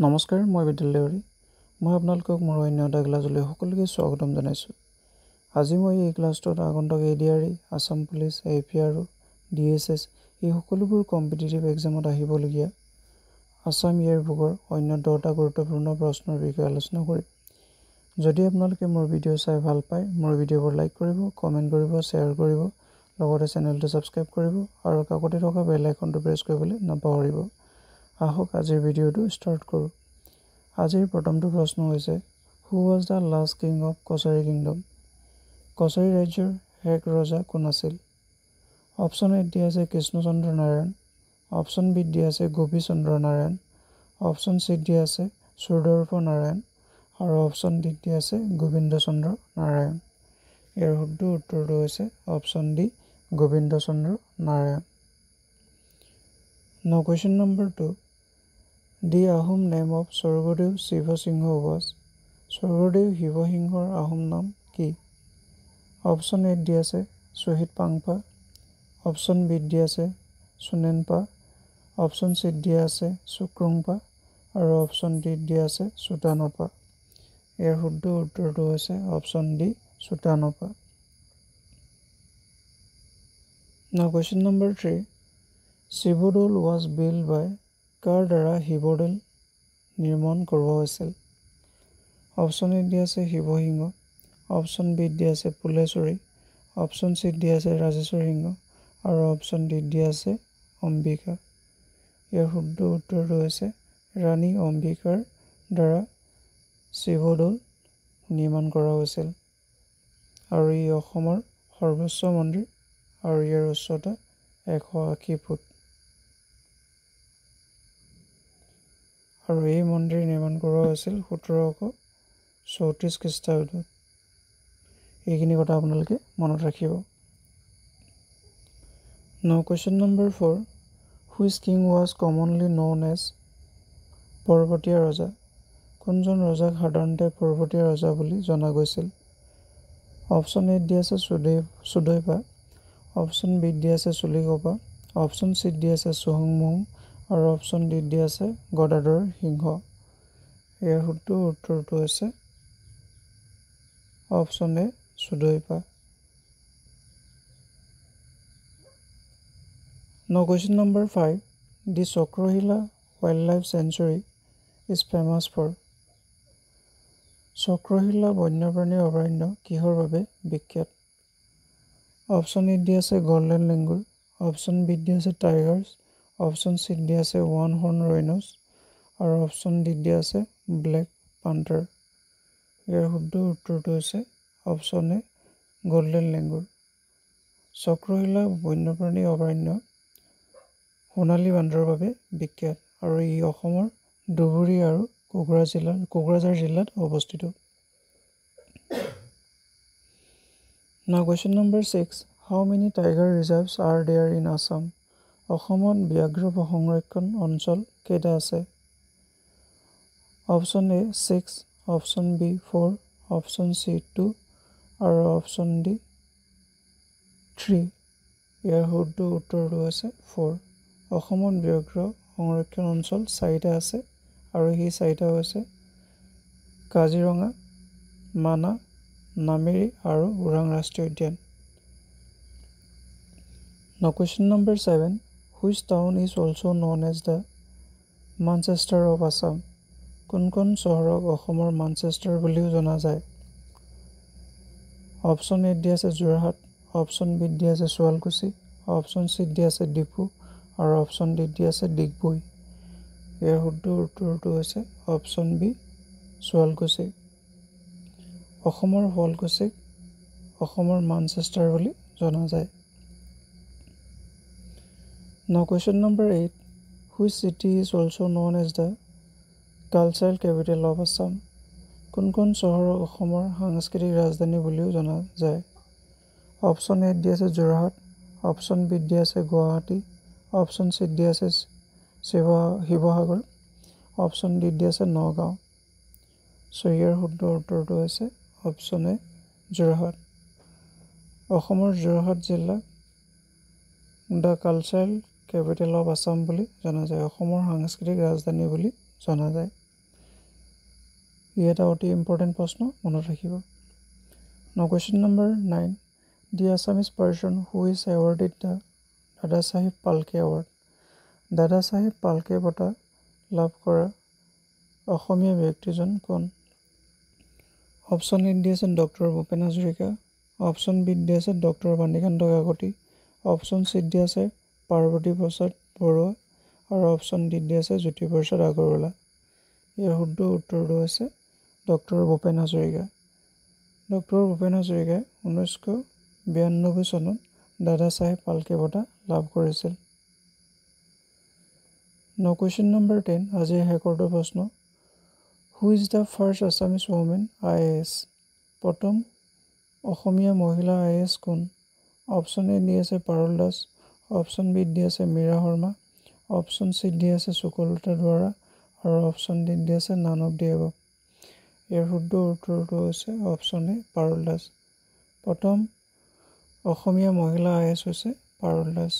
নমস্কাৰ, মই বিদ্যুৎ দেউৰী। মই আপোনালোকক মোৰ অন্য এটা ক্লাছলৈ সকলোকে স্বাগতম জনাইছোঁ। আজি মই এই ক্লাছটোত আগন্তুক ADRE, Assam police, APR, DSS এই সকলোবোৰ কম্পিটিটিভ এক্সামত আহিবলগীয়া আছাম ইয়েৰবুকৰ অন্য 10টা গুৰুত্বপূৰ্ণ প্ৰশ্নৰ বিষয়ে আলোচনা কৰিম। যদি আপোনালোকে মোৰ ভিডিঅ' চাই ভাল পায়, মোৰ ভিডিঅ'বোৰ লাইক কৰিব, কমেণ্ট কৰিব, শ্বেয়াৰ কৰিব, লগতে চেনেলটো ছাবস্ক্ৰাইব কৰিব আৰু কাষতে থকা বেল আইকনটো প্ৰেছ কৰিবলৈ নাপাহৰিব। আহক আজিৰ ভিডিঅ'টো ষ্টাৰ্ট কৰোঁ। আজিৰ প্ৰথমটো প্ৰশ্ন হৈছে, who was the last king of Kachari kingdom? Kachari ৰাজ্যৰ শেষ ৰজা কোন আছিল? অপশ্যন এত দিয়া আছে কৃষ্ণচন্দ্ৰ নাৰায়ণ, অপশ্যন বিত দিয়া আছে গোপীচন্দ্ৰ নাৰায়ণ, অপশ্যন চিত দিয়া আছে চুৰদৰ্প নাৰায়ণ আৰু অপশ্যন ডিত দিয়া আছে গোবিন্দচন্দ্ৰ নাৰায়ণ। ইয়াৰ শুদ্ধ উত্তৰটো হৈছে option D Gobindachandra Narayan. Now question number 2. The Ahom name of Swargadeo Siva Singha was? স্বৰ্গদেউ শিৱসিংহৰ আহোম নাম কি? অপশ্যন এত দিয়া আছে শ্বহীদ পাংপা, অপশ্যন বিত দিয়া আছে চুনেনপা, অপশ্যন চিত দিয়া আছে চুক্ৰুংপা আৰু অপশ্যন ডিত দিয়া আছে চুটানপা। ইয়াৰ শুদ্ধ উত্তৰটো হৈছে অপশ্যন ডি চুটানপা। Now question number 3. Sivadol was built by কাৰ দ্বাৰা শিৱদৌল নিৰ্মাণ কৰোৱা হৈছিল? অপশ্যন এত দিয়া আছে শিৱসিংহ, অপশ্যন বিত দিয়া আছে ফুলেশ্বৰী, অপশ্যন চিত দিয়া আছে ৰাজেশ্বৰ সিংহ আৰু অপশ্যন ডিত দিয়া আছে অম্বিকা। ইয়াৰ শুদ্ধ উত্তৰটো হৈছে ৰাণী অম্বিকাৰ দ্বাৰা শিৱদৌল নিৰ্মাণ কৰা হৈছিল আৰু ই অসমৰ সৰ্বোচ্চ মন্দিৰ আৰু ইয়াৰ উচ্চতা 180 ফুট। আৰু এই মন্দিৰ নিৰ্মাণ কৰা হৈছিল 1734 খ্ৰীষ্টাব্দত। এইখিনি কথা আপোনালোকে মনত ৰাখিব। Now question number 4. Which king was commonly known as পৰ্বতীয়া ৰজা? কোনজন ৰজাক সাধাৰণতে পৰ্বতীয়া ৰজা বুলি জনা গৈছিল? অপশ্যন এত দিয়া আছে সুদৈপা, অপশ্যন বিত দিয়া আছে চুলিকপা, অপশ্যন চিত দিয়া আছে চুহুংমুহুং আৰু অপশ্যন ডিত দিয়া আছে গদাধৰ সিংহ। ইয়াৰ শুদ্ধ উত্তৰটো হৈছে অপশ্যন এ সুদৈপা। Now question number 5. The Chokrahila Wildlife Sanctuary is famous for? চক্ৰশিলা বন্যপ্ৰাণী অভয়াৰণ্য কিহৰ বাবে বিখ্যাত? অপশ্যন এত দিয়া আছে গল্ডেন লেংগুৰ, অপশ্যন বিত দিয়া আছে টাইগাৰ্ছ, অপশ্যন চিত দিয়া আছে ওৱান হৰ্ন ৰাইন'ছ আৰু অপশ্যন ডিত দিয়া আছে ব্লেক পান্থাৰ। ইয়াৰ শুদ্ধ উত্তৰটো হৈছে অপশ্যন এ গল্ডেন লেংগুৰ। চক্ৰশিলা বন্যপ্ৰাণী অভয়াৰণ্য সোণালী বান্দৰৰ বাবে বিখ্যাত আৰু ই অসমৰ ধুবুৰী আৰু কোকৰাঝাৰ জিলাত অৱস্থিত। Now question number 6. How many tiger reserves are there in Assam? অসমত ব্যাঘ্ৰ সংৰক্ষণ অঞ্চল কেইটা আছে? Option A 6, option B 4, option C 2 আৰু অপশ্যন ডি 3। ইয়াৰ শুদ্ধ উত্তৰটো হৈছে 4। অসমত ব্যাঘ্ৰ সংৰক্ষণ অঞ্চল 4টা আছে আৰু সেই 4টা হৈছে কাজিৰঙা, মানাহ, নামেৰি আৰু ওৰাং ৰাষ্ট্ৰীয় উদ্যান। Now question number 7. Which town is also known as the Manchester of Assam? কোনখন চহৰক অসমৰ মানচেষ্টাৰ বুলিও জনা যায়? অপশ্যন এত দিয়া আছে যোৰহাট, অপশ্যন বিত দিয়া আছে শুৱালকুছি, অপশ্যন চিত দিয়া আছে ডিফু আৰু অপশ্যন ডিত দিয়া আছে ডিগবৈ। ইয়াৰ শুদ্ধ উত্তৰটো হৈছে অপশ্যন বি শুৱালকুছি। অসমৰ শুৱালকুছিক অসমৰ মানচেষ্টাৰ বুলি জনা যায়। Now question number 8. Which city is also known as the cultural capital of Assam? কোনখন চহৰক অসমৰ সাংস্কৃতিক ৰাজধানী বুলিও জনা যায়? অপশ্যন এত দিয়া আছে যোৰহাট, অপশ্যন বিত দিয়া আছে গুৱাহাটী, অপশ্যন চিত দিয়া আছে শিৱসাগৰ, অপশ্যন ডিত দিয়া আছে নগাঁও। ইয়াৰ শুদ্ধ উত্তৰটো হৈছে অপশ্যন এ যোৰহাট। অসমৰ যোৰহাট জিলাক the cultural capital of Assam বুলি জনা যায়, অসমৰ সাংস্কৃতিক ৰাজধানী বুলি জনা যায়। ই এটা অতি ইম্পৰ্টেণ্ট প্ৰশ্ন, মনত ৰাখিব। Now question number 9. The Assamese person who is awarded the Dada Saheb Phalke Award. দাদা চাহেব পাল্কে বঁটা লাভ কৰা অসমীয়া ব্যক্তিজন কোন? অপশ্যন এ দি আছে doctor Bhupen Hazarika, option B দি আছে doctor Banikanta Kakati, option C দি আছে পাৰ্বতী প্ৰসাদ বৰুৱা আৰু অপশ্যন ডি দি আছে জ্যোতিপ্ৰসাদ আগৰৱালা। ইয়াৰ শুদ্ধ উত্তৰটো হৈছে ডক্টৰ ভূপেন হাজৰিকা। ডক্টৰ ভূপেন হাজৰিকাই 1992 চনত দাদা চাহেব পাল্কে বঁটা লাভ কৰিছিল। Now question number 10. আজিৰ শেষৰটো প্ৰশ্ন। Who is the first Assamese woman IAS? প্ৰথম অসমীয়া মহিলা IAS কোন? অপশ্যন এ দি আছে পাৰুল দাস, অপশ্যন বি দি আছে মীৰা শৰ্মা, অপশ্যন চি দি আছে সুকলতা দুৱৰা আৰু অপশ্যন ডি দি আছে নান অফ দি এবভ। ইয়াৰ শুদ্ধ উত্তৰটো হৈছে অপশ্যন এ পাৰুল দাস। প্ৰথম অসমীয়া মহিলা IAS হৈছে পাৰুল দাস।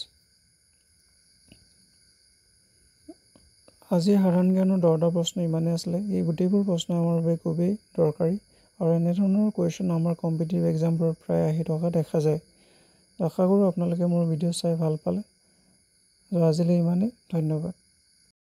আজিৰ সাধাৰণ জ্ঞানৰ 10টা প্ৰশ্ন ইমানেই আছিলে। এই গোটেইবোৰ প্ৰশ্ন আমাৰ বাবে খুবেই দৰকাৰী আৰু এনেধৰণৰ কুৱেশ্যন আমাৰ কম্পিটিটিভ এক্সামবোৰত প্ৰায় আহি থকা দেখা যায়। আশা কৰোঁ আপোনালোকে মোৰ ভিডিঅ' চাই ভাল পালে। আজিলৈ ইমানেই, ধন্যবাদ।